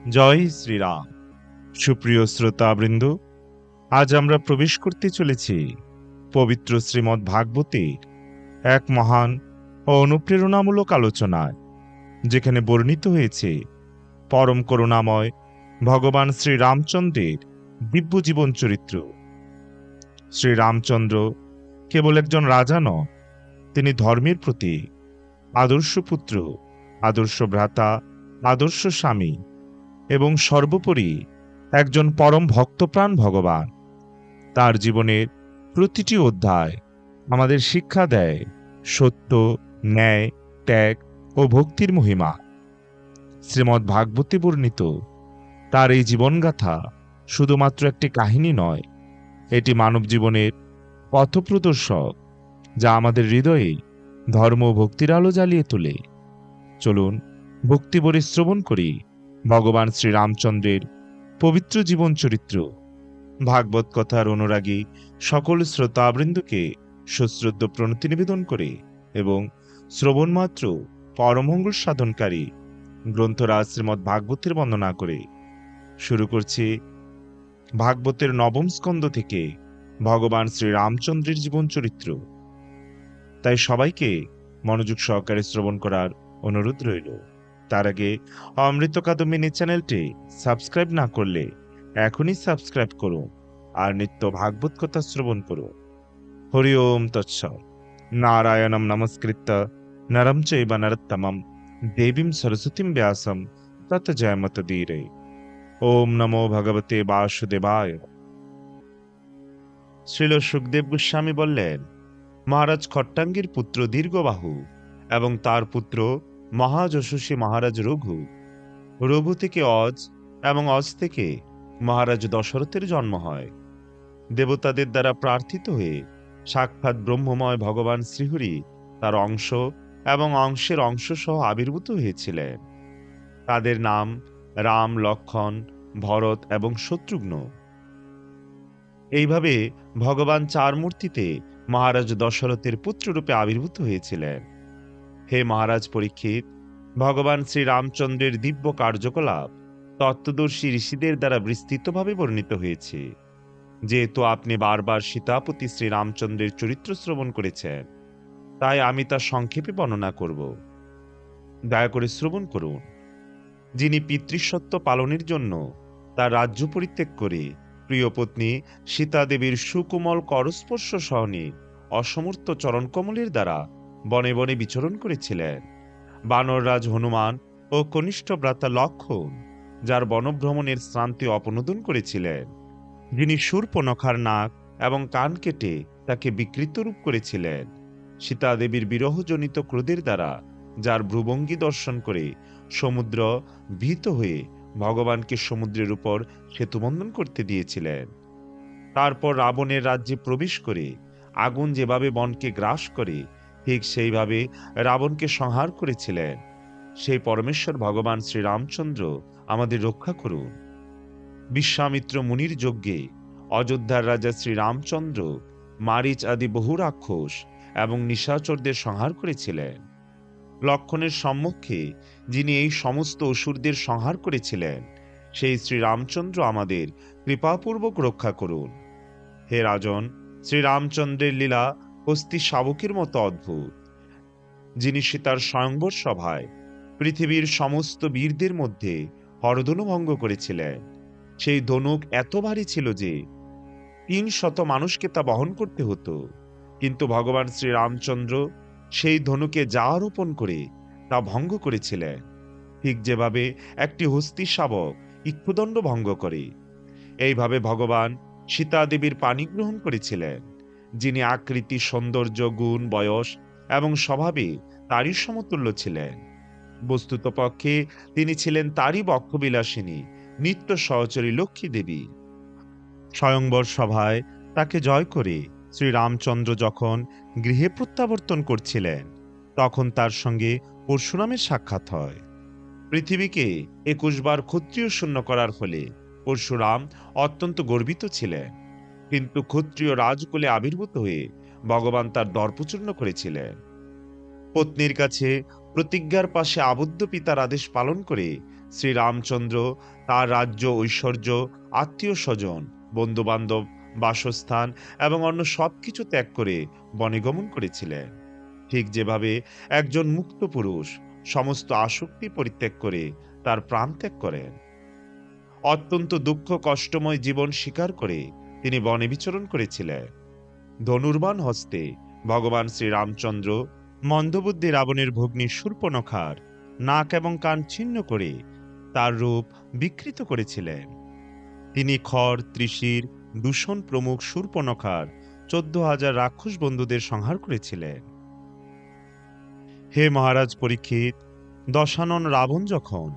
জয় শ্রীরাম। সুপ্রিয় শ্রোতাবৃন্দ, আজ আমরা প্রবেশ করতে চলেছি পবিত্র শ্রীমদ্ ভাগবতের এক মহান ও অনুপ্রেরণামূলক আলোচনায়, যেখানে বর্ণিত হয়েছে পরম করুণাময় ভগবান শ্রীরামচন্দ্রের দিব্য জীবন চরিত্র। শ্রীরামচন্দ্র কেবল একজন রাজা নন, তিনি ধর্মের প্রতীক, আদর্শ পুত্র, আদর্শ ভ্রাতা, আদর্শ স্বামী এবং সর্বোপরি একজন পরম ভক্তপ্রাণ ভগবান। তার জীবনের প্রতিটি অধ্যায় আমাদের শিক্ষা দেয় সত্য, ন্যায়, ত্যাগ ও ভক্তির মহিমা। শ্রীমদ্ ভাগবতে বর্ণিত তার এই জীবনগাথা শুধুমাত্র একটি কাহিনী নয়, এটি মানব জীবনের পথপ্রদর্শক, যা আমাদের হৃদয়ে ধর্ম ও ভক্তির আলো জ্বালিয়ে তোলে। চলুন ভক্তিভরে শ্রবণ করি ভগবান শ্রীরামচন্দ্রের পবিত্র জীবন চরিত্র। ভাগবত কথার অনুরাগী সকল শ্রোতাবৃন্দকে সশ্রদ্ধ প্রণতি নিবেদন করে এবং শ্রবণমাত্র পরমঙ্গল সাধনকারী গ্রন্থরাজ শ্রীমদ্ ভাগবতের বন্দনা করে শুরু করছি ভাগবতের নবম স্কন্ধ থেকে ভগবান শ্রীরামচন্দ্রের জীবন চরিত্র। তাই সবাইকে মনোযোগ সহকারে শ্রবণ করার অনুরোধ রইল। তার আগে অমৃত কাদম্বিনী চ্যানেলটি সাবস্ক্রাইব না করলে এখনই সাবস্ক্রাইব করুন আর নিত্য ভাগবত কথা শ্রবণ করুন। হরি ওম তৎসৎ। নারায়ণম নমস্কৃত্য নরম চৈব নরোত্তমম দেবীম সরস্বতীম ব্যাসম তত জয়মতদীরে। ওম নমো ভগবতে বাসুদেবায়। শ্রীল সুখদেব গোস্বামী বললেন, মহারাজ খট্টাঙ্গীর পুত্র দীর্ঘবাহু এবং তার পুত্র মহাযশস্বী মহারাজ রঘু, রঘু থেকে অজ এবং অজ থেকে মহারাজ দশরথের জন্ম হয়। দেবতাদের দ্বারা প্রার্থিত হয়ে সাক্ষাৎ ব্রহ্মময় ভগবান শ্রীহরি তার অংশ এবং অংশের অংশ সহ আবির্ভূত হয়েছিলেন। তাদের নাম রাম, লক্ষ্মণ, ভরত এবং শত্রুঘ্ন। এইভাবে ভগবান চার মূর্তিতে মহারাজ দশরথের পুত্ররূপে আবির্ভূত হয়েছিলেন। হে মহারাজ পরীক্ষিত, ভগবান শ্রীরামচন্দ্রের দিব্য কার্যকলাপ তত্ত্বদর্শী ঋষিদের দ্বারা বিস্তৃতভাবে বর্ণিত হয়েছে। যেহেতু আপনি বারবার সীতাপতি শ্রীরামচন্দ্রের চরিত্র শ্রবণ করেছেন, তাই আমি তা সংক্ষেপে বর্ণনা করব। দয়া করে শ্রবণ করুন। যিনি পিতৃসত্ব পালনের জন্য তার রাজ্য পরিত্যাগ করে প্রিয় পত্নী সীতা দেবীর সুকোমল করস্পর্শ সহনে অসমর্থ চরণকমলের দ্বারা বনে বনে বিচরণ করেছিলেন। বানররাজ হনুমান ও কনিষ্ঠ ভ্রাতা লক্ষ্মণ যার বনভ্রমণের শ্রান্তি অপনোদন করেছিলেন, যিনি শূর্পণখার নাক এবং কান কেটে তাকে বিকৃত রূপ করেছিলেন, সীতা দেবীর বিরহজনিত ক্রোধের দ্বারা যার ভ্রুভঙ্গি দর্শন করে সমুদ্র ভীত হয়ে ভগবানকে সমুদ্রের উপর সেতুবন্ধন করতে দিয়েছিলেন। তারপর রাবণের রাজ্যে প্রবেশ করে আগুন যেভাবে বনকে গ্রাস করে, ঠিক সেইভাবে রাবণকে সংহার করেছিলেন। সেই পরমেশ্বর ভগবান শ্রীরামচন্দ্র আমাদের রক্ষা করুন। বিশ্বামিত্র মুনির যজ্ঞে অযোধ্যার রাজা শ্রীরামচন্দ্র মারিচ আদি বহু রাক্ষস এবং নিশাচরদের সংহার করেছিলেন। লক্ষ্মণের সম্মুখে যিনি এই সমস্ত অসুরদের সংহার করেছিলেন, সেই শ্রীরামচন্দ্র আমাদের কৃপাপূর্বক রক্ষা করুন। হে রাজন, শ্রীরামচন্দ্রের লীলা হস্তি শাবকের মতো অদ্ভুত। যিনি সীতার স্বয়ংবর সভায় পৃথিবীর সমস্ত বীরদের মধ্যে হরধনু ভঙ্গ করেছিলেন। সেই ধনুক এত ভারী ছিল যে ৩০০ মানুষকে তা বহন করতে হতো, কিন্তু ভগবান শ্রীরামচন্দ্র সেই ধনুকে যা আরোপণ করে তা ভঙ্গ করেছিলেন, ঠিক যেভাবে একটি হস্তি শাবক ইক্ষুদণ্ড ভঙ্গ করে। এইভাবে ভগবান সীতা দেবীর পানি গ্রহণ করেছিলেন, যিনি আকৃতি, সৌন্দর্য, গুণ, বয়স এবং স্বভাবে তারই সমতুল্য ছিলেন। বস্তুত পক্ষে তিনি ছিলেন তারই বক্ষবিলাসিনী নিত্য সহচরী লক্ষ্মী দেবী। স্বয়ংবর সভায় তাকে জয় করে শ্রীরামচন্দ্র যখন গৃহে প্রত্যাবর্তন করছিলেন, তখন তার সঙ্গে পরশুরামের সাক্ষাৎ হয়। পৃথিবীকে ২১ বার ক্ষত্রিয় শূন্য করার ফলে পরশুরাম অত্যন্ত গর্বিত ছিলেন, কিন্তু ক্ষত্রিয় রাজকুলে আবির্ভূত হয়ে ভগবান তার দর্পচূর্ণ করেছিলেন। পত্নীর কাছে প্রতিজ্ঞার পাশে আবদ্ধ পিতার আদেশ পালন করে শ্রীরামচন্দ্র তার রাজ্য, ঐশ্বর্য, আত্মীয় স্বজন, বন্ধু বান্ধব, বাসস্থান এবং অন্য সবকিছু ত্যাগ করে বনে গমন করেছিলেন। ঠিক যেভাবে একজন মুক্ত পুরুষ সমস্ত আসক্তি পরিত্যাগ করে তার প্রাণ ত্যাগ করেন। অত্যন্ত দুঃখ কষ্টময় জীবন স্বীকার করে তিনি বনে বিচরণ করেছিলেন। ধনুর্বাণ হস্তে ভগবান শ্রীরামচন্দ্র মন্দবুদ্ধি রাবণের ভগ্নী শূর্পণখার নাক এবং কান ছিন্ন করে তার রূপ বিকৃত করেছিলেন। তিনি খড়, ত্রিশির, দূষণ প্রমুখ শূর্পণখার 14,000 রাক্ষস বন্ধুদের সংহার করেছিলেন। হে মহারাজ পরীক্ষিত, দশানন রাবণ যখন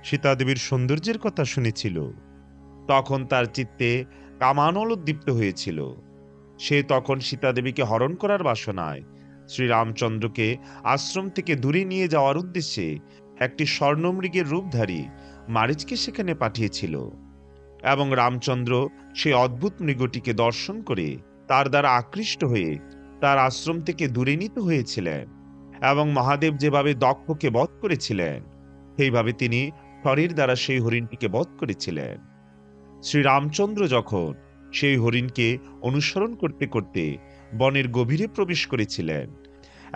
সীতাদেবীর সৌন্দর্যের কথা শুনেছিল, তখন তার চিত্তে কামানলোদ্দীপ্ত হয়েছিল। সে তখন সীতাদেবীকে হরণ করার বাসনায় শ্রীরামচন্দ্রকে আশ্রম থেকে দূরে নিয়ে যাওয়ার উদ্দেশ্যে একটি স্বর্ণমৃগের রূপধারী মারীচকে সেখানে পাঠিয়েছিল, এবং রামচন্দ্র সেই অদ্ভুত মৃগটিকে দর্শন করে তার দ্বারা আকৃষ্ট হয়ে তার আশ্রম থেকে দূরে নিতে হয়েছিলেন। এবং মহাদেব যেভাবে দক্ষকে বধ করেছিলেন, সেইভাবে তিনি হরির দ্বারা সেই হরিণটিকে বধ করেছিলেন। শ্রীরামচন্দ্র যখন সেই হরিণকে অনুসরণ করতে করতে বনের গভীরে প্রবেশ করেছিলেন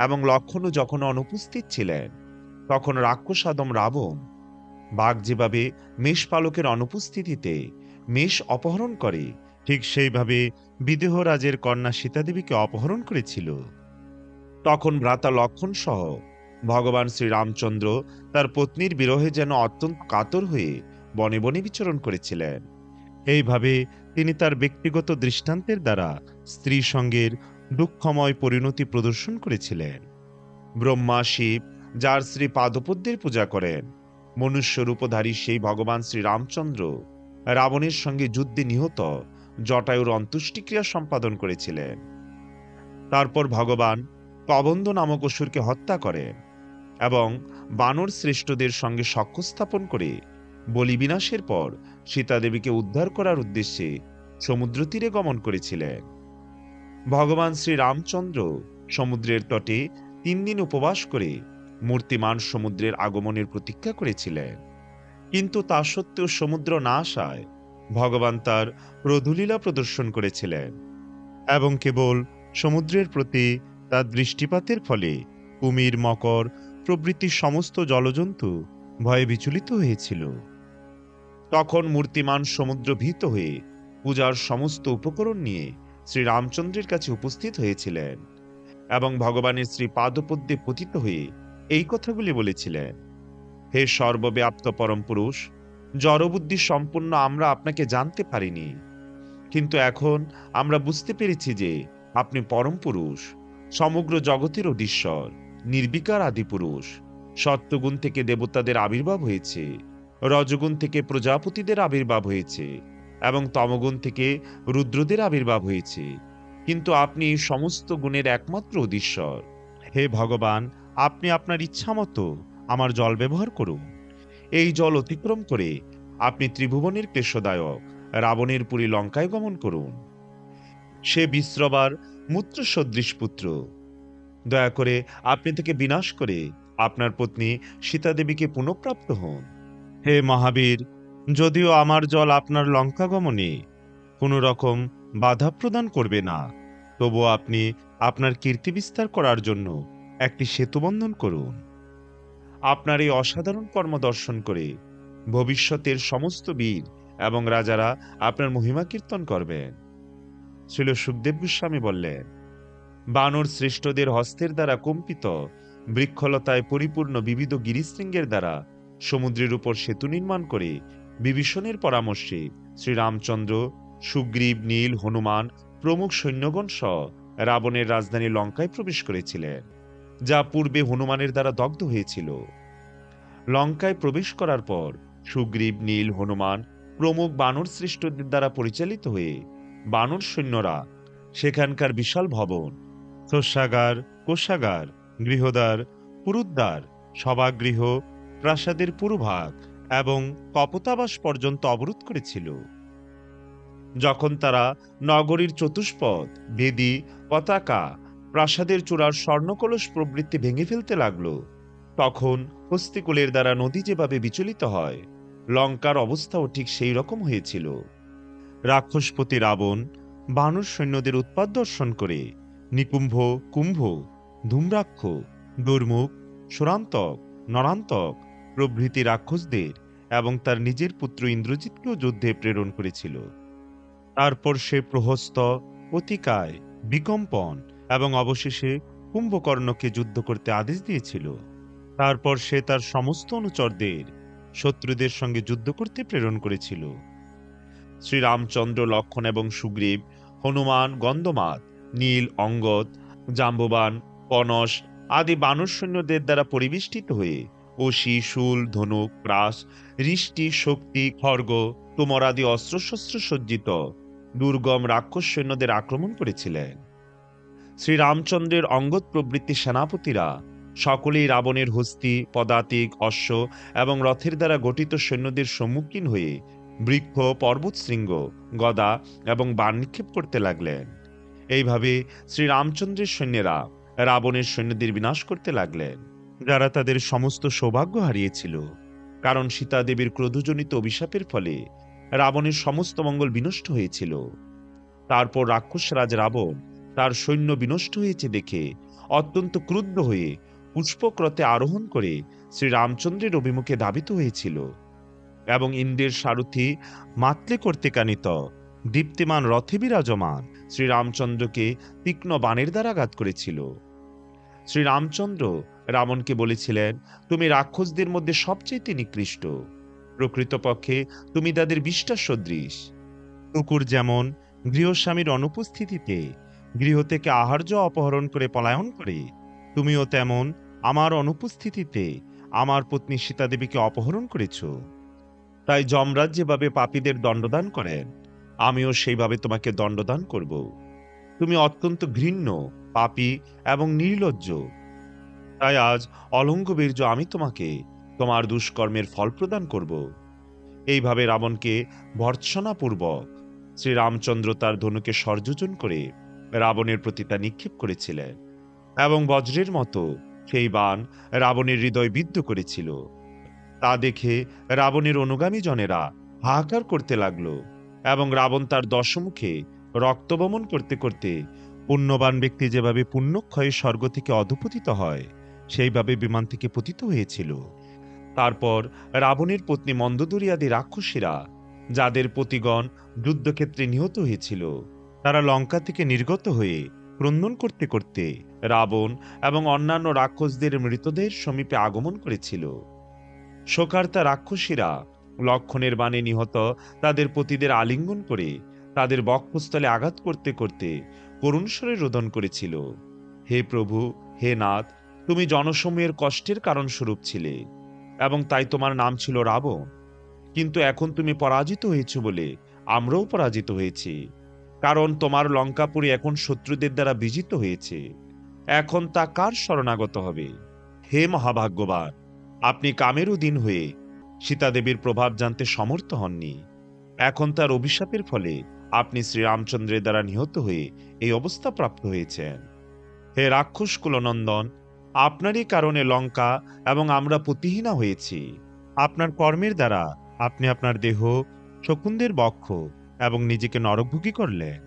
এবং লক্ষ্মণও যখন অনুপস্থিত ছিলেন, তখন রাক্ষসাদম রাবণ বাঘ যেভাবে মেষপালকের অনুপস্থিতিতে মেষ অপহরণ করে, ঠিক সেইভাবে বিদেহরাজের কন্যা সীতাদেবীকে অপহরণ করেছিল। তখন ভ্রাতা লক্ষ্মণ সহ ভগবান শ্রীরামচন্দ্র তার পত্নীর বিরহে যেন অত্যন্ত কাতর হয়ে বনে বনে বিচরণ করেছিলেন। এইভাবে তিনি তার ব্যক্তিগত দৃষ্টান্তের দ্বারা স্ত্রী সঙ্গের দুঃখময় পরিণতি প্রদর্শন করেছিলেন। ব্রহ্মা শিব যার শ্রী পাদপদ্মের পূজা করেন, মনুষ্য রূপধারী সেই ভগবান শ্রীরামচন্দ্র রাবণের সঙ্গে যুদ্ধে নিহত জটায়ুর অন্ত্যেষ্টিক্রিয়া সম্পাদন করেছিলেন। তারপর ভগবান কবন্ধ নামক অসুরকে হত্যা করেন এবং বানর শ্রেষ্ঠদের সঙ্গে সখ্য স্থাপন করে বলি বিনাশের পর সীতাদেবীকে উদ্ধার করার উদ্দেশ্যে সমুদ্র তীরে গমন করেছিলেন। ভগবান শ্রীরামচন্দ্র সমুদ্রের তটে 3 দিন উপবাস করে মূর্তিমান সমুদ্রের আগমনের প্রতীক্ষা করেছিলেন। কিন্তু তা সত্ত্বেও সমুদ্র না আসায় ভগবান তার প্রধূলীলা প্রদর্শন করেছিলেন এবং কেবল সমুদ্রের প্রতি তার দৃষ্টিপাতের ফলে কুমির, মকর প্রভৃতি সমস্ত জলজন্তু ভয়ে বিচলিত হয়েছিল। তখন মূর্তিমান সমুদ্র ভীত হয়ে পূজার সমস্ত উপকরণ নিয়ে শ্রীরামচন্দ্রের কাছে উপস্থিত হয়েছিলেন এবং ভগবানের শ্রী পাদপদ্মে পতিত হয়ে এই কথাগুলি বলেছিলেন: হে সর্বব্যাপ্ত পরম পুরুষ, জড়বুদ্ধি সম্পূর্ণ আমরা আপনাকে জানতে পারিনি, কিন্তু এখন আমরা বুঝতে পেরেছি যে আপনি পরম পুরুষ, সমগ্র জগতের অধীশ্বর, নির্বিকার আদি পুরুষ। সত্যগুণ থেকে দেবতাদের আবির্ভাব হয়েছে, রজগুণ থেকে প্রজাপতিদের আবির্ভাব হয়েছে এবং তমগুণ থেকে রুদ্রদের আবির্ভাব হয়েছে, কিন্তু আপনি সমস্ত গুণের একমাত্র অধীশ্বর। হে ভগবান, আপনি আপনার ইচ্ছামতো আমার জল ব্যবহার করুন। এই জল অতিক্রম করে আপনি ত্রিভুবনের ক্লেশদায়ক রাবণের পুরী লঙ্কায় গমন করুন। সে বিশ্রবার মূত্র সদৃশ পুত্র। দয়া করে আপনি তাকে বিনাশ করে আপনার পত্নী সীতাদেবীকে পুনঃপ্রাপ্ত হন। হে মহাবীর, যদিও আমার জল আপনার লঙ্কা গমনে কোনো রকম বাধা প্রদান করবে না, তবুও আপনি আপনার কীর্তি বিস্তার করার জন্য একটি সেতু বন্ধন করুন। আপনার এই অসাধারণ কর্ম দর্শন করে ভবিষ্যতের সমস্ত বীর এবং রাজারা আপনার মহিমা কীর্তন করবেন। শ্রীল সুখদেব গোস্বামী বললেন, বানর শ্রেষ্ঠদের হস্তের দ্বারা কম্পিত বৃক্ষলতায় পরিপূর্ণ বিবিধ গিরিশৃঙ্গের দ্বারা সমুদ্রের উপর সেতু নির্মাণ করে বিভীষণের পরামর্শে শ্রীরামচন্দ্র, সুগ্রীব, নীল, হনুমান প্রমুখ সৈন্যগণ সহ রাবণের রাজধানী লঙ্কায় প্রবেশ করেছিলেন, যা পূর্বে হনুমানের দ্বারা দগ্ধ হয়েছিল। লঙ্কায় প্রবেশ করার পর সুগ্রীব, নীল, হনুমান প্রমুখ বানর শ্রেষ্ঠদের দ্বারা পরিচালিত হয়ে বানর সৈন্যরা সেখানকার বিশাল ভবন, শস্যাগার, কোষাগার, গৃহদ্বার, পুরুদ্বার, সভাগৃহ, প্রাসাদের পুরোভাগ এবং কপোতাবাস পর্যন্ত অবরোধ করেছিল। যখন তারা নগরীর চতুষ্পদ, বেদী, পতাকা, প্রাসাদের চূড়ার স্বর্ণকলস প্রভৃতি ভেঙে ফেলতে লাগলো, তখন হস্তিকুলের দ্বারা নদী যেভাবে বিচলিত হয়, লঙ্কার অবস্থাও ঠিক সেই রকম হয়েছিল। রাক্ষসপতি রাবণ বানর সৈন্যদের উৎপাত দর্শন করে নিকুম্ভ, কুম্ভ, ধূম্রাক্ষ, দুর্মুখ, সুরান্তক, নরান্তক প্রভৃতি রাক্ষসদের এবং তার নিজের পুত্র ইন্দ্রজিৎকেও যুদ্ধে প্রেরণ করেছিল। তারপর সে প্রহস্ত, অতিকায়, বিকম্পন এবং অবশেষে কুম্ভকর্ণকে যুদ্ধ করতে আদেশ দিয়েছিল। তারপর সে তার সমস্ত অনুচরদের শত্রুদের সঙ্গে যুদ্ধ করতে প্রেরণ করেছিল। শ্রীরামচন্দ্র, লক্ষ্মণ এবং সুগ্রীব, হনুমান, গন্ধমাদ, নীল, অঙ্গদ, জাম্ববান, পনস আদি বানর সৈন্যদের দ্বারা পরিবেষ্টিত হয়ে অসি, শূল, ধনুক, প্রাস, ঋষ্টি, শক্তি, খড়গ, তোমর আদি অস্ত্রশস্ত্র সজ্জিত দুর্গম রাক্ষস সৈন্যদের আক্রমণ করেছিলেন। শ্রীরামচন্দ্রের অঙ্গদ প্রভৃতি সেনাপতিরা সকলেই রাবণের হস্তি, পদাতিক, অশ্ব এবং রথের দ্বারা গঠিত সৈন্যদের সম্মুখীন হয়ে বৃক্ষ, পর্বতশৃঙ্গ, গদা এবং বাণ নিক্ষেপ করতে লাগলেন। এইভাবে শ্রীরামচন্দ্রের সৈন্যেরা রাবণের সৈন্যদের বিনাশ করতে লাগলেন, যারা তাদের সমস্ত সৌভাগ্য হারিয়েছিল। কারণ সীতা দেবীর ক্রোধজনিত অভিশাপের ফলে রাবণের সমস্ত মঙ্গল বিনষ্ট হয়েছিল। তারপর রাক্ষসরাজ রাবণ তার সৈন্য বিনষ্ট হয়েছে দেখে অত্যন্ত ক্রুদ্ধ হয়ে পুষ্পক্রতে আরোহণ করে শ্রীরামচন্দ্রের অভিমুখে ধাবিত হয়েছিল এবং ইন্দ্রের সারথি মাতলে কর্তিকানিত দীপ্তিমান রথে বিরাজমান শ্রীরামচন্দ্রকে তীক্ষ্ণ বাণের দ্বারা আঘাত করেছিল। শ্রীরামচন্দ্র রাবণকে বলেছিলেন, তুমি রাক্ষসদের মধ্যে সবচেয়ে নিকৃষ্ট। প্রকৃতপক্ষে তুমি তাদের বিষ্ঠা সদৃশ। কুকুর যেমন গৃহস্বামীর অনুপস্থিতিতে গৃহ থেকে আহার্য অপহরণ করে পলায়ন করে, তুমিও তেমন আমার অনুপস্থিতিতে আমার পত্নী সীতাদেবীকে অপহরণ করেছ। তাই যমরাজ যেভাবে পাপীদের দণ্ডদান করেন, আমিও সেইভাবে তোমাকে দণ্ডদান করব। তুমি অত্যন্ত ঘৃণ্য, পাপী এবং নির্লজ্জ। তাই আজ অলঙ্ঘ বীর্য আমি তোমাকে তোমার দুষ্কর্মের ফল প্রদান করব। এইভাবে রাবণকে ভর্ৎসনাপূর্বক শ্রীরামচন্দ্র তার ধনুকে সর্যোজন করে রাবণের প্রতি তা নিক্ষেপ করেছিলেন এবং বজ্রের মতো সেই বাণ রাবণের হৃদয় বিদ্ধ করেছিল। তা দেখে রাবণের অনুগামী জনেরা হাহাকার করতে লাগল এবং রাবণ তার দশমুখে রক্তবমন করতে করতে পুণ্যবান ব্যক্তি যেভাবে পুণ্যক্ষয়ে স্বর্গ থেকে অধঃপতিত হয়, সেইভাবে বিমান থেকে পতিত হয়েছিল। তারপর রাবণের পত্নী মন্দোদরী আদি রাক্ষসীরা, যাদের পতিগণ যুদ্ধক্ষেত্রে নিহত হয়েছিল, তারা লঙ্কা থেকে নির্গত হয়ে ক্রন্দন করতে করতে রাবণ এবং অন্যান্য রাক্ষসদের মৃতদেহের সমীপে আগমন করেছিল। শোকার্তা রাক্ষসীরা লক্ষ্মণের বাণে নিহত তাদের পতিদের আলিঙ্গন করে তাদের বক্ষস্থলে আঘাত করতে করতে করুণস্বরে রোদন করেছিল, হে প্রভু, হে নাথ, তুমি জনসমূহের কষ্টের কারণ স্বরূপ ছিলে এবং তাই তোমার নাম ছিল রাবণ। কিন্তু এখন তুমি পরাজিত হয়েছ বলে আমরাও পরাজিত হয়েছি, কারণ তোমার লঙ্কাপুরী এখন শত্রুদের দ্বারা বিজিত হয়েছে। এখন তা কার শরণাগত হবে? হে মহাভাগ্যবান, আপনি কামের অধীন হয়ে সীতাদেবীর প্রভাব জানতে সমর্থ হননি। এখন তার অভিশাপের ফলে আপনি শ্রীরামচন্দ্রের দ্বারা নিহত হয়ে এই অবস্থা প্রাপ্ত হয়েছেন। হে রাক্ষস কুলনন্দন, আপনারই কারণে লঙ্কা এবং আমরা পতিহীনা হয়েছি। আপনার কর্মের দ্বারা আপনি আপনার দেহ, শকুনদের বক্ষ এবং নিজেকে নরকভোগী করলেন।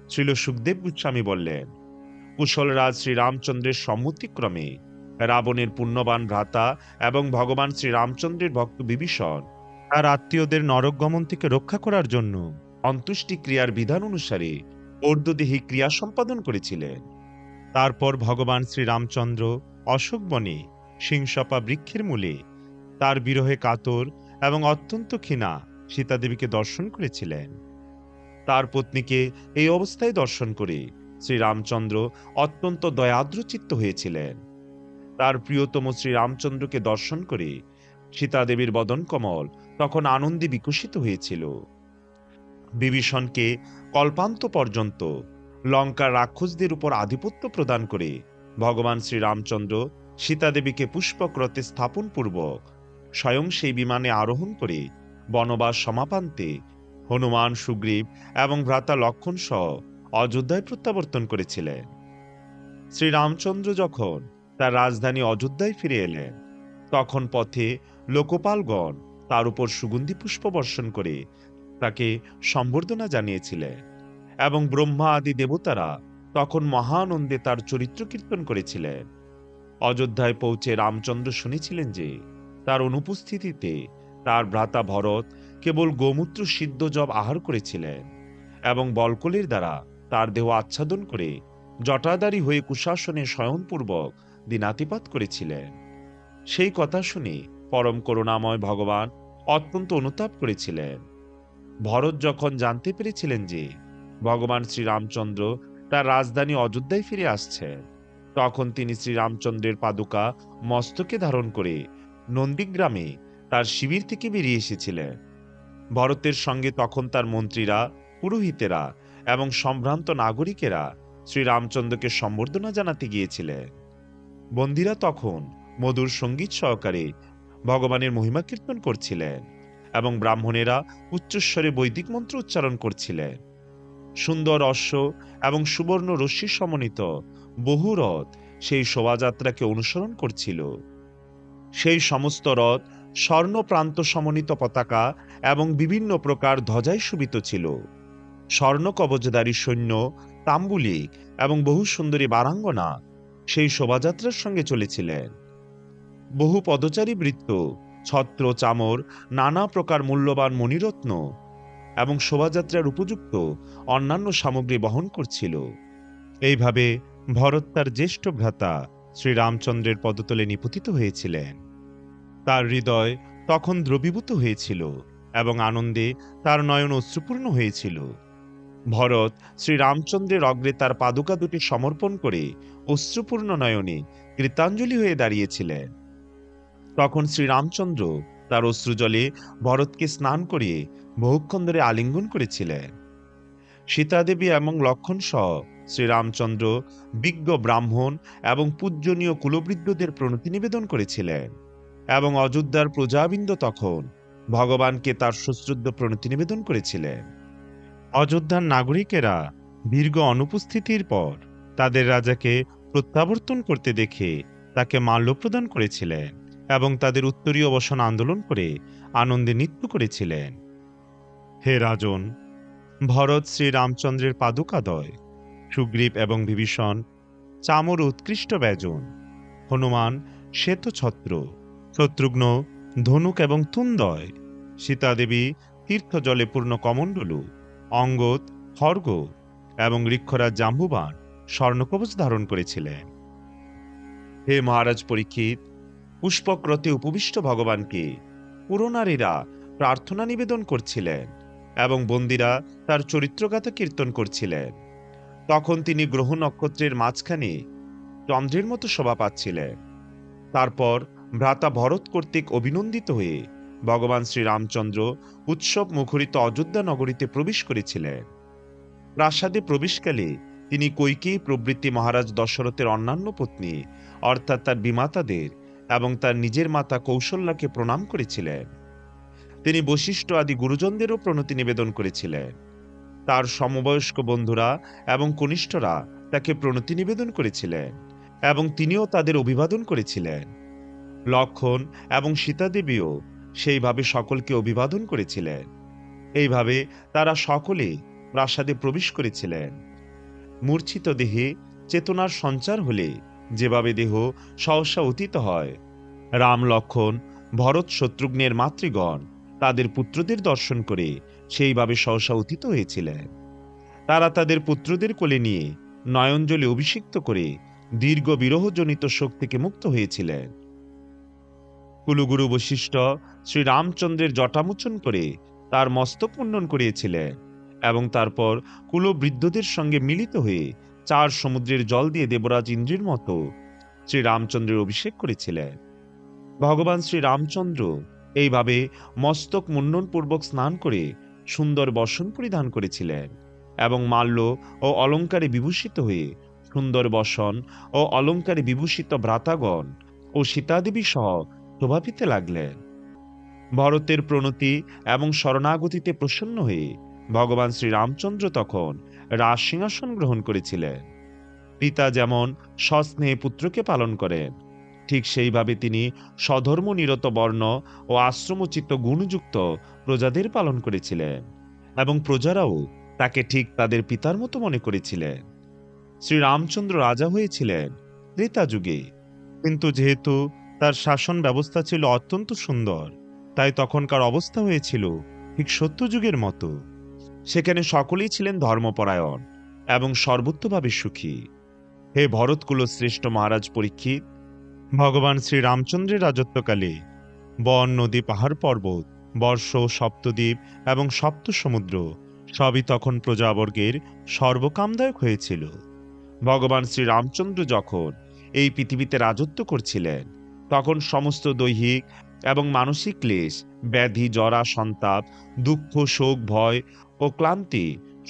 শ্রীল সুখদেব গোস্বামী বললেন, কুশলরাজ শ্রীরামচন্দ্রের সম্মতিক্রমে রাবণের পুণ্যবান ভ্রাতা এবং ভগবান শ্রীরামচন্দ্রের ভক্ত বিভীষণ তার আত্মীয়দের নরক গমন থেকে রক্ষা করার জন্য অন্ত্যেষ্টি ক্রিয়ার বিধান অনুসারে ঊর্ধ্বদেহী ক্রিয়া সম্পাদন করেছিলেন। তারপর ভগবান শ্রীরামচন্দ্র অশোকবনে সিংসপা বৃক্ষের মূলে তার বিরহে কাতর এবং অত্যন্ত ক্ষীণা সীতাদেবীকে দর্শন করেছিলেন। তার পত্নীকে এই অবস্থায় দর্শন করে শ্রীরামচন্দ্র অত্যন্ত দয়াদ্রচিত্ত হয়েছিলেন। তার প্রিয়তম শ্রীরামচন্দ্রকে দর্শন করে সীতাদেবীর বদন কমল তখন আনন্দে বিকশিত হয়েছিল। বিভীষণকে কল্পান্ত পর্যন্ত লঙ্কার রাক্ষসদের উপর আধিপত্য প্রদান করে ভগবান শ্রীরামচন্দ্র সীতাদেবীকে পুষ্পক্রতে স্থাপন পূর্বক স্বয়ং সেই বিমানে আরোহণ করে বনবাস সমাপান্তে হনুমান, সুগ্রীব এবং ভ্রাতা লক্ষ্মণ সহ অযোধ্যায় প্রত্যাবর্তন করেছিলেন। শ্রীরামচন্দ্র যখন তার রাজধানী অযোধ্যায় ফিরে এলেন, তখন পথে লোকপালগণ তার উপর সুগন্ধি পুষ্প বর্ষণ করে তাকে সম্বর্ধনা জানিয়েছিলেন, এবং ব্রহ্মা আদি দেবতারা তখন মহানন্দে তার চরিত্র কীর্তন করেছিলেন। অযোধ্যায় পৌঁছে রামচন্দ্র শুনেছিলেন যে তার অনুপস্থিতিতে তার ভ্রাতা ভরত কেবল গোমূত্র সিদ্ধ জব আহার করেছিলেন এবং বলকলের দ্বারা তার দেহ আচ্ছাদন করে জটাধারী হয়ে কুশাসনে শয়নপূর্বক দিনাতিপাত করেছিলেন। সেই কথা শুনে পরম করুণাময় ভগবান অত্যন্ত অনুতাপ করেছিলেন। ভরত যখন জানতে পেরেছিলেন যে ভগবান শ্রীরামচন্দ্র তার রাজধানী অযোধ্যায় ফিরে আসছেন, তখন তিনি শ্রীরামচন্দ্রের পাদুকা মস্তকে ধারণ করে নন্দীগ্রামে তার শিবির থেকে বেরিয়ে এসেছিলেন। ভরতের সঙ্গে তখন তার মন্ত্রীরা, পুরোহিতেরা এবং সম্ভ্রান্ত নাগরিকেরা শ্রীরামচন্দ্রকে সম্বর্ধনা জানাতে গিয়েছিলেন। বন্দীরা তখন মধুর সঙ্গীত সহকারে ভগবানের মহিমা কীর্তন করছিলেন এবং ব্রাহ্মণেরা উচ্চস্বরে বৈদিক মন্ত্র উচ্চারণ করছিলেন। সুন্দর অশ্ব এবং সুবর্ণ রশ্মি সমন্বিত বহু রথ সেই শোভাযাত্রাকে অনুসরণ করছিল। সেই সমস্ত রথ স্বর্ণ প্রান্ত সমন্বিত পতাকা এবং বিভিন্ন প্রকার ধ্বজায় শোভিত ছিল। স্বর্ণ কবচধারী সৈন্য, তাম্বুলিক এবং বহু সুন্দরী বারাঙ্গনা সেই শোভাযাত্রার সঙ্গে চলেছিলেন। বহু পদচারী বৃত্ত, ছত্র চামর, নানা প্রকার মূল্যবান মণিরত্ন এবং শোভাযাত্রার উপযুক্ত অন্যান্য সামগ্রী বহন করছিল। এইভাবে ভরত তার জ্যেষ্ঠ ভ্রাতা শ্রীরামচন্দ্রের পদতলে নিপতিত হয়েছিলেন। তার হৃদয় তখন দ্রবীভূত হয়েছিল এবং আনন্দে তার নয়ন অশ্রুপূর্ণ হয়েছিল। ভরত শ্রীরামচন্দ্রের অগ্রে তার পাদুকা দুটি সমর্পণ করে অশ্রুপূর্ণ নয়নে কৃতাঞ্জলি হয়ে দাঁড়িয়েছিলেন। তখন শ্রীরামচন্দ্র তার অশ্রুজলে ভরতকে স্নান করিয়ে বহুক্ষণ ধরে আলিঙ্গন করেছিলেন। সীতাদেবী এবং লক্ষণ সহ শ্রীরামচন্দ্র বিজ্ঞ ব্রাহ্মণ এবং পূজ্যনীয় কুলবৃদ্ধদের প্রণতি নিবেদন করেছিলেন, এবং অযোধ্যার প্রজাবৃন্দ তখন ভগবানকে তার সশ্রদ্ধ প্রণতি নিবেদন করেছিলেন। অযোধ্যার নাগরিকেরা দীর্ঘ অনুপস্থিতির পর তাদের রাজাকে প্রত্যাবর্তন করতে দেখে তাকে মাল্য প্রদান করেছিলেন এবং তাদের উত্তরীয় বসন আন্দোলন করে আনন্দে নৃত্য করেছিলেন। হে রাজন, ভরত শ্রীরামচন্দ্রের পাদুকাদয়, সুগ্রীব এবং বিভীষণ চামর উৎকৃষ্ট ব্যজন, হনুমান শ্বেতছত্র, শত্রুঘ্ন ধনুক এবং তুন্দয়, সীতাদেবী তীর্থজলে পূর্ণ কমণ্ডলু, অঙ্গদ খড়গ এবং ঋক্ষরাজ জাম্বুবান স্বর্ণকবচ ধারণ করেছিলেন। হে মহারাজ পরীক্ষিত, পুষ্পক্রতে উপবিষ্ট ভগবানকে পুরনারীরা প্রার্থনা নিবেদন করছিলেন এবং বন্দীরা তার চরিত্রগাথা কীর্তন করছিলেন। তখন তিনি গ্রহ নক্ষত্রের মাঝখানে চন্দ্রের মতো শোভা পাচ্ছিলেন। তারপর ভ্রাতা ভরত কর্তৃক অভিনন্দিত হয়ে ভগবান শ্রীরামচন্দ্র উৎসব মুখরিত অযোধ্যা নগরীতে প্রবেশ করেছিলেন। প্রাসাদে প্রবেশকালে তিনি কৈকেয়ী প্রভৃতি মহারাজ দশরথের অন্যান্য পত্নী অর্থাৎ তার বিমাতাদের এবং তার নিজের মাতা কৌশল্যাকে প্রণাম করেছিলেন। তিনি বশিষ্ঠ আদি গুরুজনদেরও প্রণতি নিবেদন করেছিলেন। তার সমবয়স্ক বন্ধুরা এবং কনিষ্ঠরা তাকে প্রণতি নিবেদন করেছিলেন এবং তিনিও তাদের অভিবাদন করেছিলেন। লক্ষণ এবং সীতাদেবীও সেইভাবে সকলকে অভিবাদন করেছিলেন। এইভাবে তারা সকলে প্রাসাদে প্রবেশ করেছিলেন। মূর্ছিত দেহে চেতনার সঞ্চার হলে যেভাবে দেহ সহসা অতীত হয়, রাম লক্ষণ ভরত শত্রুঘ্নের মাতৃগণ তাদের পুত্রদের দর্শন করে সেইভাবে সহসা অতীত হয়েছিলেন। তারা তাদের পুত্রদের কোলে নিয়ে নয়নজলে অভিষিক্ত করে দীর্ঘ বিরহজনিত শোক থেকে মুক্ত হয়েছিলেন। কুলগুরু বশিষ্ঠ শ্রীরামচন্দ্রের জটামোচন করে তার মস্তক মুন্ডন করিয়েছিলেন এবং তারপর কুলবৃদ্ধদের সঙ্গে মিলিত হয়ে 4 সমুদ্রের জল দিয়ে দেবরাজ ইন্দ্রের মতো শ্রীরামচন্দ্রের অভিষেক করেছিলেন। ভগবান শ্রীরামচন্দ্র এইভাবে মস্তক মুন্ডন পূর্বক স্নান করে সুন্দর বসন পরিধান করেছিলেন এবং মাল্য ও অলঙ্কারে বিভূষিত হয়ে সুন্দর বসন ও অলঙ্কারে বিভূষিত ভ্রাতাগণ ও সীতাদেবী সহ শোভা পেতে লাগলেন। ভরতের প্রণতি এবং শরণাগতিতে প্রসন্ন হয়ে ভগবান শ্রীরামচন্দ্র তখন রাজ সিংহাসন গ্রহণ করেছিলেন। পিতা যেমন সস্নেহে পুত্রকে পালন করেন, ঠিক সেইভাবে তিনি স্বধর্মনিরত বর্ণ ও আশ্রমোচিত গুণযুক্ত প্রজাদের পালন করেছিলেন, এবং প্রজারাও তাকে ঠিক তাদের পিতার মতো মনে করেছিলেন। শ্রীরামচন্দ্র রাজা হয়েছিলেন ত্রেতা যুগে, কিন্তু যেহেতু তার শাসন ব্যবস্থা ছিল অত্যন্ত সুন্দর, তাই তখনকার অবস্থা হয়েছিল ঠিক সত্যযুগের মতো। সেখানে সকলেই ছিলেন ধর্মপরায়ণ এবং সর্বত্রভাবে সুখী। হে ভরতকুল শ্রেষ্ঠ মহারাজ পরীক্ষিত, ভগবান শ্রীরামচন্দ্রের রাজত্বকালে বন, নদী, পাহাড়, পর্বত, বর্ষ, সপ্তদ্বীপ এবং সপ্ত সমুদ্র সবই তখন প্রজাবর্গের সর্বকামদায়ক হয়েছিল। ভগবান শ্রীরামচন্দ্র যখন এই পৃথিবীতে রাজত্ব করছিলেন, তখন সমস্ত দৈহিক এবং মানসিক ক্লেশ, ব্যাধি, জরা, সন্তাপ, দুঃখ, শোক, ভয় ও ক্লান্তি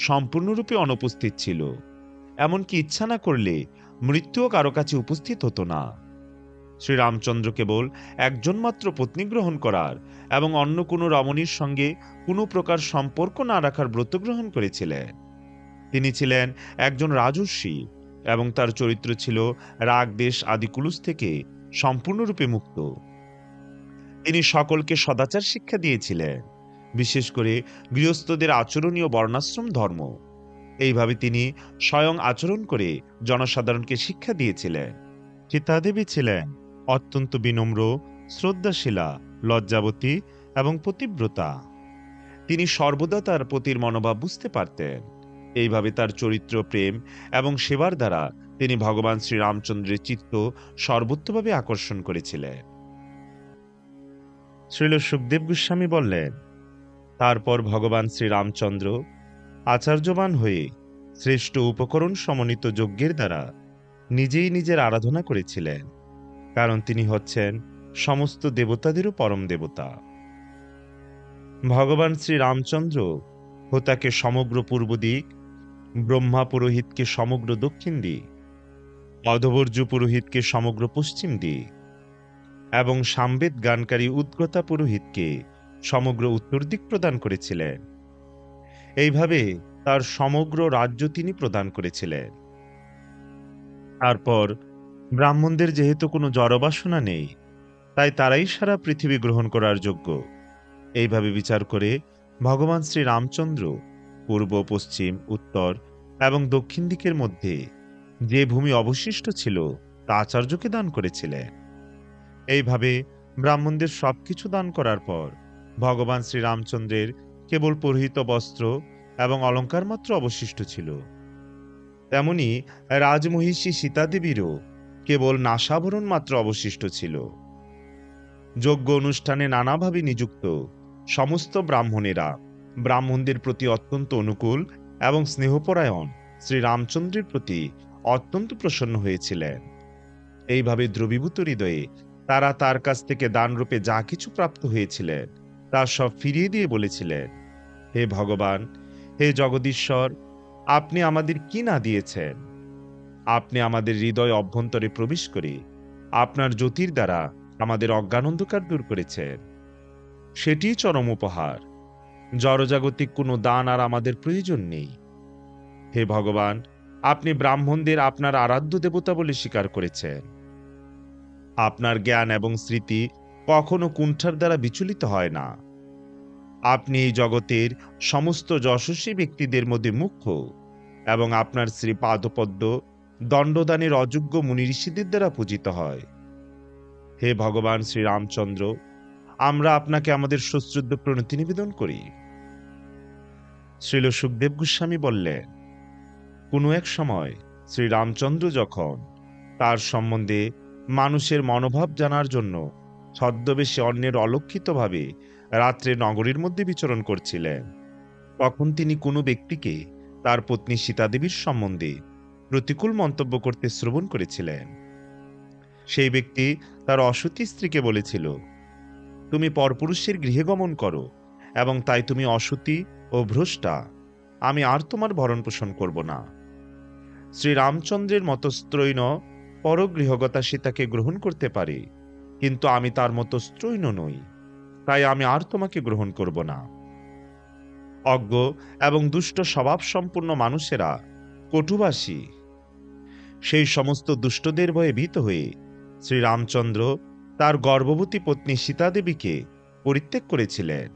সম্পূর্ণরূপে অনুপস্থিত ছিল। এমনকি ইচ্ছা না করলে মৃত্যুও কারো কাছে উপস্থিত হতো না। শ্রীরামচন্দ্র কেবল একজন মাত্র পত্নী গ্রহণ করার এবং অন্য কোনো রমণীর সঙ্গে কোনো প্রকার সম্পর্ক না রাখার ব্রত গ্রহণ করেছিলেন। তিনি ছিলেন একজন রাজর্ষি এবং তার চরিত্র ছিল রাগ, দেশ আদি কুলুষ থেকে সম্পূর্ণরূপে মুক্ত। তিনি সকলকে সদাচার শিক্ষা দিয়েছিলেন, বিশেষ করে গৃহস্থদের আচরণীয় বর্ণাশ্রম ধর্ম। এইভাবে তিনি স্বয়ং আচরণ করে জনসাধারণকে শিক্ষা দিয়েছিলেন। সীতাদেবী ছিলেন অত্যন্ত বিনম্র, শ্রদ্ধাশীলা, লজ্জাবতী এবং পতিব্রতা। তিনি সর্বদা তার পতির মনোভাব বুঝতে পারতেন। এইভাবে তার চরিত্র, প্রেম এবং সেবার দ্বারা তিনি ভগবান শ্রীরামচন্দ্রের চিত্ত সর্বত্রভাবে আকর্ষণ করেছিলেন। শ্রীল সুখদেব গোস্বামী বললেন, তারপর ভগবান শ্রীরামচন্দ্র আচার্যবান হয়ে শ্রেষ্ঠ উপকরণ সমন্বিত যজ্ঞের দ্বারা নিজেই নিজের আরাধনা করেছিলেন, কারণ তিনি হচ্ছেন সমস্ত দেবতাদেরও পরম দেবতা। ভগবান শ্রীরামচন্দ্র হোতাকে সমগ্র পূর্ব দিক, ব্রহ্মা পুরোহিতকে সমগ্র দক্ষিণ দিক, অধবর্য পুরোহিতকে সমগ্র পশ্চিম দিক এবং সামবেদ গানকারী উদ্গতা পুরোহিতকে সমগ্র উত্তর দিক প্রদান করেছিলেন। এইভাবে তার সমগ্র রাজ্য তিনি প্রদান করেছিলেন। তারপর ব্রাহ্মণদের যেহেতু কোনো জড়বাসনা নেই, তাই তারাই সারা পৃথিবী গ্রহণ করার যোগ্য। এইভাবে বিচার করে ভগবান শ্রীরামচন্দ্র পূর্ব, পশ্চিম, উত্তর এবং দক্ষিণ দিকের মধ্যে যে ভূমি অবশিষ্ট ছিল তা আচার্যকে দান করেছিলেন। এইভাবে ব্রাহ্মণদের সবকিছু দান করার পর ভগবান শ্রীরামচন্দ্রের কেবল পরিহিত বস্ত্র এবং অলঙ্কার মাত্র অবশিষ্ট ছিল। তেমনি রাজমহিষী সীতাদেবীরও কেবল নাসাভরণ মাত্র অবশিষ্ট ছিল। যজ্ঞ অনুষ্ঠানে নানাভাবে নিযুক্ত সমস্ত ব্রাহ্মণেরা ব্রাহ্মণদের প্রতি অত্যন্ত অনুকূল এবং স্নেহপরায়ণ শ্রীরামচন্দ্রের প্রতি অত্যন্ত প্রসন্ন হয়েছিলেন। এইভাবে দ্রবীভূত হৃদয়ে তারা তার কাছ থেকে দানরূপে যা কিছু প্রাপ্ত হয়েছিলেন তা সব ফিরিয়ে দিয়ে বলেছিলেন, হে ভগবান, হে জগদীশ্বর, আপনি আমাদের কি না দিয়েছেন? আপনি আমাদের হৃদয় অভ্যন্তরে প্রবেশ করে আপনার জ্যোতির দ্বারা আমাদের অজ্ঞান অন্ধকার দূর করেছেন। সেটি চরম উপহার। জড়জাগতিক কোনো দান আর আমাদের প্রয়োজন নেই। হে ভগবান, আপনি ব্রাহ্মণদের আপনার আরাধ্য দেবতা বলে স্বীকার করেছেন। আপনার জ্ঞান এবং স্মৃতি কখনো কুণ্ঠার দ্বারা বিচলিত হয় না। আপনি এই জগতের সমস্ত যশস্বী ব্যক্তিদের মধ্যে মুখ্য এবং আপনার শ্রী পাদপদ্ম দণ্ডদানের অযোগ্য মুনি ঋষিদের দ্বারা পূজিত হয়। হে ভগবান শ্রীরামচন্দ্র, আমরা আপনাকে আমাদের সশ্রদ্ধ প্রণতি নিবেদন করি। শ্রীল সুখদেব গোস্বামী বললেন, কোনো এক সময় শ্রীরামচন্দ্র যখন তার সম্বন্ধে মানুষের মনোভাব জানার জন্য ছদ্মবেশে অন্যের অলক্ষিতভাবে রাত্রে নগরীর মধ্যে বিচরণ করছিলেন, তখন তিনি কোনো ব্যক্তিকে তার পত্নী সীতাদেবীর সম্বন্ধে প্রতিকূল মন্তব্য করতে শ্রবণ করেছিলেন। সেই ব্যক্তি তার অসতী স্ত্রীকে বলেছিল, তুমি পরপুরুষের গৃহে গমন করো এবং তাই তুমি অসতী ও ভ্রষ্টা। আমি আর তোমার ভরণ পোষণ করব না। শ্রীরামচন্দ্রের মতো স্ত্রৈণ পরগৃহগতা সীতাকে গ্রহণ করতে পারে, কিন্তু আমি তার মতো স্ত্রৈণ নই, তাই আমি আর তোমাকে গ্রহণ করব না। অজ্ঞ এবং দুষ্ট স্বভাব সম্পূর্ণ মানুষেরা কটুভাষী। সেই সমস্ত দুষ্টদের ভয়ে ভীত হয়ে শ্রীরামচন্দ্র তার গর্ভবতী পত্নী সীতা দেবীকে পরিত্যাগ করেছিলেন।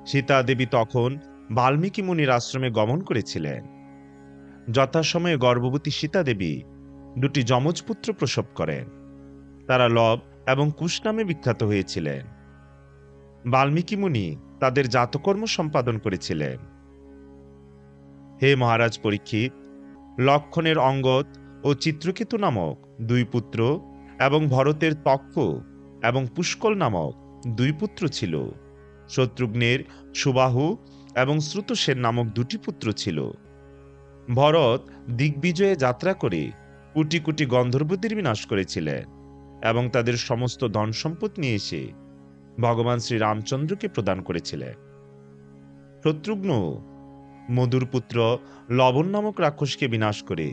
সীতা দেবী তখন বাল্মীকি মুনির আশ্রমে গমন করেছিলেন। যথাসময়ে গর্ভবতী সীতা দেবী দুটি যমজ পুত্র প্রসব করেন। তারা লব এবং কুশ নামে বিখ্যাত হয়েছিলেন। বাল্মীকি মুনি তাদের জাতকর্ম সম্পাদন করেছিলেন। হে মহারাজ পরীক্ষিত, লক্ষণের অঙ্গদ ও চিত্রকেতু নামক দুই পুত্র এবং ভরতের তক্ষ এবং পুষ্কল নামক দুই পুত্র ছিল। শত্রুঘ্নের সুবাহু এবং শ্রুতসেন নামক দুটি পুত্র ছিল। ভরত দিগ্বিজয়ে যাত্রা করে কোটি কোটি গন্ধর্বদের বিনাশ করেছিলেন এবং তাদের সমস্ত ধন সম্পদ নিয়ে এসে ভগবান শ্রীরামচন্দ্রকে প্রদান করেছিলেন। শত্রুঘ্ন মধুর পুত্র লবণ নামক রাক্ষসকে বিনাশ করে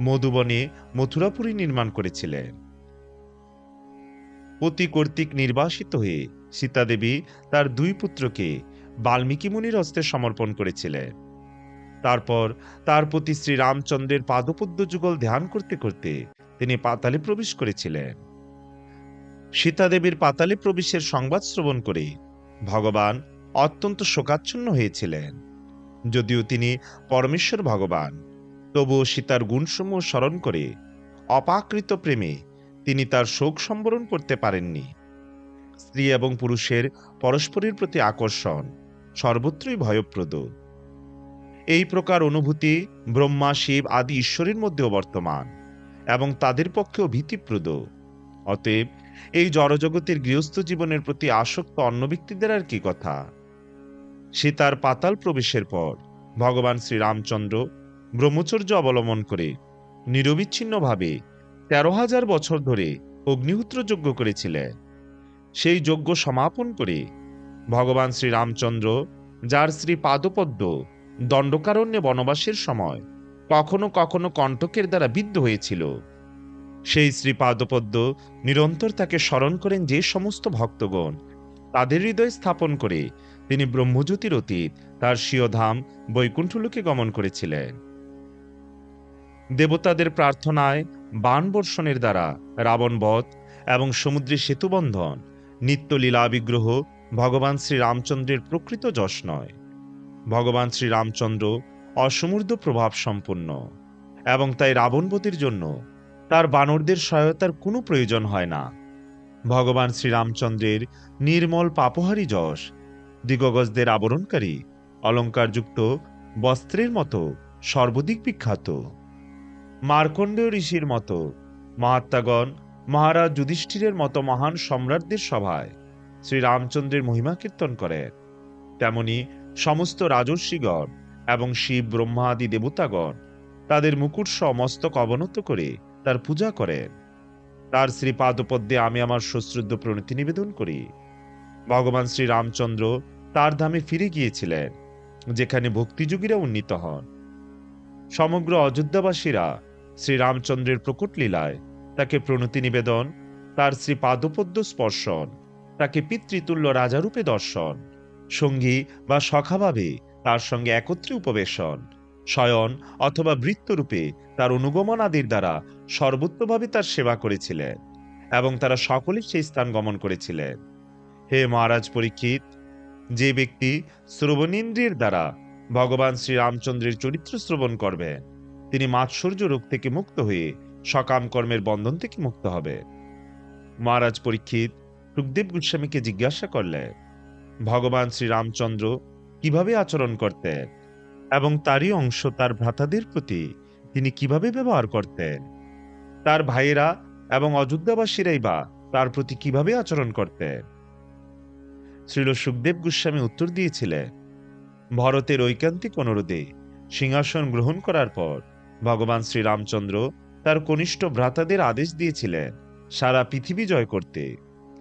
মধুবনে মথুরাপুরী নির্মাণ করেছিলেন। পতি কর্তৃক নির্বাসিত হয়ে সীতা দেবী তার দুই পুত্রকে বাল্মীকি মুনির হস্তে সমর্পণ করেছিলেন। তারপর তার প্রতি শ্রীরামচন্দ্রের পাদপদ্ম যুগল ধ্যান করতে করতে তিনি পাতালে প্রবেশ করেছিলেন। সীতা দেবীর পাতালে প্রবেশের সংবাদ শ্রবণ করে ভগবান অত্যন্ত শোকাচ্ছন্ন হয়েছিলেন। যদিও তিনি পরমেশ্বর ভগবান, তবুও সীতার গুণসমূহ স্মরণ করে অপাকৃত প্রেমে তিনি তার শোক সম্বরণ করতে পারেননি। স্ত্রী এবং পুরুষের পরস্পরের প্রতি আকর্ষণ সর্বত্রই ভয়প্রদ। এই প্রকার অনুভূতি ব্রহ্মা, শিব আদি ঈশ্বরের মধ্যেও বর্তমান এবং তাদের পক্ষেও ভীতিপ্রদ। অতএব এই জড়জগতের গৃহস্থ জীবনের প্রতি আসক্ত অন্য ব্যক্তিদের আর কি কথা। সীতার পাতাল প্রবেশের পর ভগবান শ্রীরামচন্দ্র ব্রহ্মচর্য অবলম্বন করে নিরবিচ্ছিন্নভাবে ১৩,০০০ বছর ধরে অগ্নিহোত্র যজ্ঞ করেছিলেন। সেই যজ্ঞ সমাপন করে ভগবান শ্রীরামচন্দ্র, যার শ্রী পাদপদ্ম দণ্ডকারণ্যে বনবাসের সময় কখনো কখনো কণ্টকের দ্বারা বিদ্ধ হয়েছিল, সেই শ্রীপাদপদ্ম নিরন্তর তাকে স্মরণ করেন যে সমস্ত ভক্তগণ তাদের হৃদয় স্থাপন করে তিনি ব্রহ্মজ্যোতির অতীত তার স্বীয়ধাম বৈকুণ্ঠলোকে গমন করেছিলেন। দেবতাদের প্রার্থনায় বাণ বর্ষণের দ্বারা রাবণ বধ এবং সমুদ্রে সেতুবন্ধন নিত্য লীলা বিগ্রহ ভগবান শ্রীরামচন্দ্রের প্রকৃত যশ নয়। ভগবান শ্রীরামচন্দ্র অসমুদ্র প্রভাব সম্পন্ন এবং তাই রাবণবধের জন্য তার বানরদের সহায়তার কোনো প্রয়োজন হয় না। ভগবান শ্রীরামচন্দ্রের নির্মল পাপহারী যশ দিগগজদের আবরণকারী অলঙ্কারযুক্ত বস্ত্রের মতো সর্বাধিক বিখ্যাত। মার্কণ্ডেয় ঋষির মতো মহাত্মাগণ মহারাজ যুধিষ্ঠিরের মতো মহান সম্রাটদের সভায় শ্রীরামচন্দ্রের মহিমা কীর্তন করেন, তেমনি সমস্ত রাজর্ষিগণ এবং শিব ব্রহ্মা আদি দেবতাগণ তাদের মুকুট সহ মস্তক অবনত করে তার পূজা করেন। তার শ্রীপাদপদ্মে আমি আমার সশ্রদ্ধ প্রণতি নিবেদন করি। ভগবান শ্রীরামচন্দ্র তার ধামে ফিরে গিয়েছিলেন, যেখানে ভক্তিযোগীরা উন্নীত হন। সমগ্র অযোধ্যাবাসীরা শ্রীরামচন্দ্রের প্রকট লীলায় তাকে প্রণতি নিবেদন, তার শ্রীপাদপদ্ম স্পর্শন, তাকে পিতৃতুল্য রাজারূপে দর্শন, সঙ্গী বা সখাভাবে তার সঙ্গে একত্রে উপবেশন, শয়ন অথবা বৃত্তরূপে তার অনুগমন আদির দ্বারা সর্বোত্তভাবে তার সেবা করেছিলেন এবং তারা সকলে সেই স্থান গমন করেছিলেন। হে মহারাজ পরীক্ষিত, যে ব্যক্তি শ্রবণেন্দ্রিয়ের দ্বারা ভগবান শ্রীরামচন্দ্রের চরিত্র শ্রবণ করবেন, তিনি মাৎসর্য রোগ থেকে মুক্ত হয়ে সকাম কর্মের বন্ধন থেকে মুক্ত হবে। মহারাজ পরীক্ষিত সুখদেব গোস্বামীকে জিজ্ঞাসা করলেন, ভগবান শ্রীরামচন্দ্র কিভাবে আচরণ করতেন এবং তারই অংশ তার ভ্রাতাদের প্রতি তিনি কিভাবে ব্যবহার করতেন? তার ভাইয়েরা এবং অযোধ্যাবাসীরাই বা তার প্রতি কিভাবে আচরণ করতেন? শ্রীল সুখদেব গোস্বামী উত্তর দিয়েছিলেন, ভরতের ঐকান্তিক অনুরোধে সিংহাসন গ্রহণ করার পর ভগবান শ্রীরামচন্দ্র তার কনিষ্ঠ ভ্রাতাদের আদেশ দিয়েছিলেন সারা পৃথিবী জয় করতে,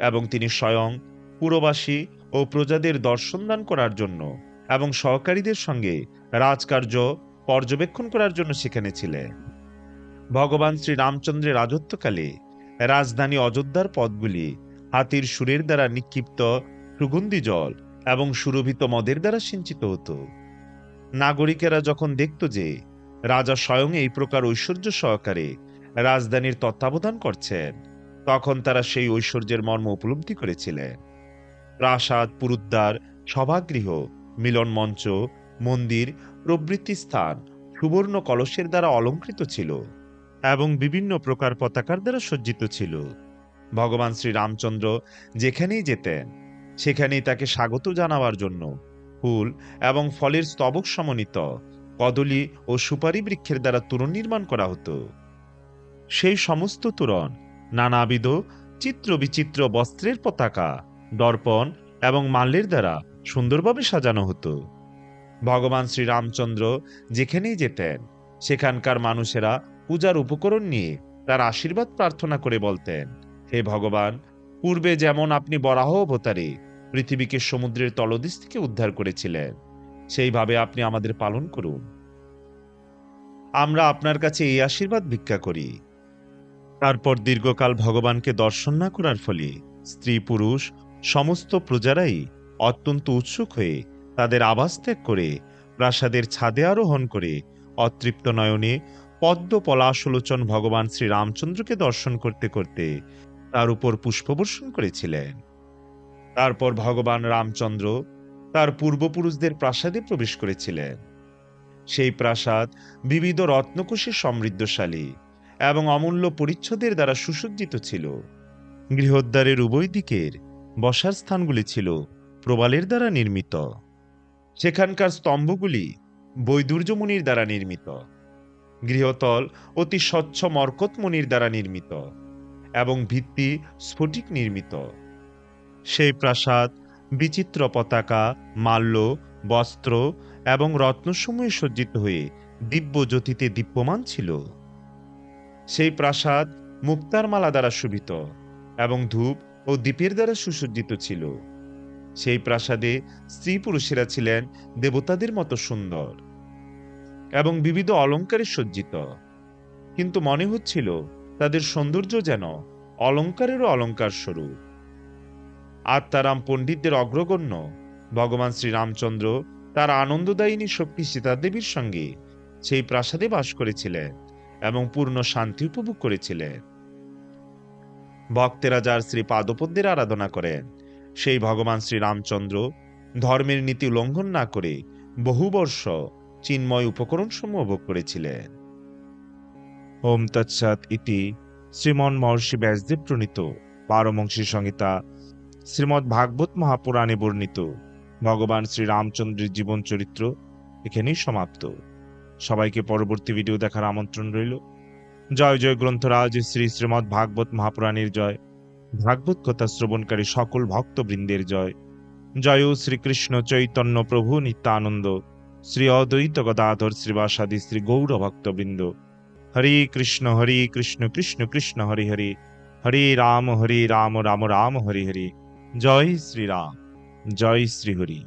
এবং তিনি স্বয়ং পুরবাসী ও প্রজাদের দর্শন দান করার জন্য এবং সহকারীদের সঙ্গে রাজকার্য পর্যবেক্ষণ করার জন্য সেখানে ছিলেন। ভগবান শ্রীরামচন্দ্রের রাজত্বকালে রাজধানী অযোধ্যার পথগুলি হাতির সুরের দ্বারা নিক্ষিপ্ত সুগন্ধি জল এবং সুরভিত মদের দ্বারা সিঞ্চিত হতো। নাগরিকেরা যখন দেখত যে রাজা স্বয়ং এই প্রকার ঐশ্বর্য সহকারে রাজধানীর তত্ত্বাবধান করছেন, তখন তারা সেই ঐশ্বর্যের মর্ম উপলব্ধি করেছিলেন। প্রাসাদ, পুরুদ্বার, সভাগৃহ, মিলন মঞ্চ, মন্দির প্রভৃতি স্থান সুবর্ণ কলসের দ্বারা অলঙ্কৃত ছিল এবং বিভিন্ন প্রকার পতাকার দ্বারা সজ্জিত ছিল। ভগবান শ্রীরামচন্দ্র যেখানেই যেতেন সেখানেই তাকে স্বাগত জানাবার জন্য ফুল এবং ফলের স্তবক সমন্বিত কদলী ও সুপারি বৃক্ষের দ্বারা তোরণ নির্মাণ করা হতো। সেই সমস্ত তোরণ নানাবিধ চিত্র বিচিত্র বস্ত্রের পতাকা, দর্পণ এবং মাল্যের দ্বারা সুন্দরভাবে সাজানো হতো। ভগবান শ্রীরামচন্দ্র যেখানেই যেতেন সেখানকার মানুষেরা পূজার উপকরণ নিয়ে তার আশীর্বাদ প্রার্থনা করে বলতেন, হে ভগবান, পূর্বে যেমন আপনি বরাহ অবতারে পৃথিবীকে সমুদ্রের তলদেশ থেকে উদ্ধার করেছিলেন, সেইভাবে আপনি আমাদের পালন করুন। আমরা আপনার কাছে এই আশীর্বাদ ভিক্ষা করি। তারপর দীর্ঘকাল ভগবানকে দর্শন না করার ফলে স্ত্রী পুরুষ সমস্ত প্রজারাই অত্যন্ত উৎসুক হয়ে তাদের আবাস ত্যাগ করে প্রাসাদের ছাদে আরোহণ করে অতৃপ্ত নয়নে পদ্ম পলাশলোচন ভগবান শ্রীরামচন্দ্রকে দর্শন করতে করতে তার উপর পুষ্পবর্ষণ করেছিলেন। তারপর ভগবান রামচন্দ্র তার পূর্বপুরুষদের প্রাসাদে প্রবেশ করেছিলেন। সেই প্রাসাদ বিবিধ রত্নকোষে সমৃদ্ধশালী এবং অমূল্য পরিচ্ছদের দ্বারা সুসজ্জিত ছিল। গৃহদ্বারের উভয় দিকের বসার স্থানগুলি ছিল প্রবালের দ্বারা নির্মিত। সেখানকার স্তম্ভগুলি বৈদুর্যমণির দ্বারা নির্মিত। গৃহতল অতি স্বচ্ছ মরকতমণির দ্বারা নির্মিত এবং ভিত্তি স্ফটিক নির্মিত। সেই প্রাসাদ বিচিত্র পতাকা, মাল্য, বস্ত্র এবং রত্নসমূহে সজ্জিত হয়ে দিব্য জ্যোতিতে দীপ্যমান ছিল। সেই প্রাসাদ মুক্তার মালা দ্বারা শোভিত এবং ধূপ ও দীপের দ্বারা সুসজ্জিত ছিল। সেই প্রাসাদে স্ত্রী পুরুষেরা ছিলেন দেবতাদের মতো সুন্দর এবং বিবিধ অলঙ্কারে সজ্জিত, কিন্তু মনে হচ্ছিল তাদের সৌন্দর্য যেন অলঙ্কারেরও অলঙ্কার স্বরূপ। আত্মারাম পণ্ডিতদের অগ্রগণ্য ভগবান শ্রীরামচন্দ্র তার আনন্দদায়িনী শক্তি সীতাদেবীর সঙ্গে সেই প্রাসাদে বাস করেছিলেন এবং পূর্ণ শান্তি উপভোগ করেছিলেন। ভক্তেরা যার শ্রী পাদপদ্মের আরাধনা করেন সেই ভগবান শ্রীরামচন্দ্র ধর্মের নীতি উল্লঙ্ঘন না করে বহু বর্ষ চিন্ময় উপকরণ সমূহ ভোগ করেছিলেন। ওম তৎসৎ ইতি শ্রীমন মহর্ষি ব্যাসদেব প্রণীত পারমহংসী সংহিতা শ্রীমদ্ ভাগবত মহাপুরাণে বর্ণিত ভগবান শ্রীরামচন্দ্রের জীবন চরিত্র এখানেই সমাপ্ত। সবাইকে পরবর্তী ভিডিও দেখার আমন্ত্রণ রইল। জয় জয় গ্রন্থরাজ শ্রী শ্রীমদ্ ভাগবত মহাপুরাণের জয়। ভাগবত কথা শ্রবণকারী সকল ভক্তবৃন্দের জয়। জয় শ্রীকৃষ্ণ চৈতন্য প্রভু নিত্যানন্দ, শ্রী অদ্বৈত গদাধর শ্রীবাসাদি শ্রী গৌর ভক্তবৃন্দ। হরে কৃষ্ণ কৃষ্ণ কৃষ্ণ হরে হরে, হরে রাম রাম রাম হরে হরে। জয় শ্রীরাম, জয় শ্রী হরি।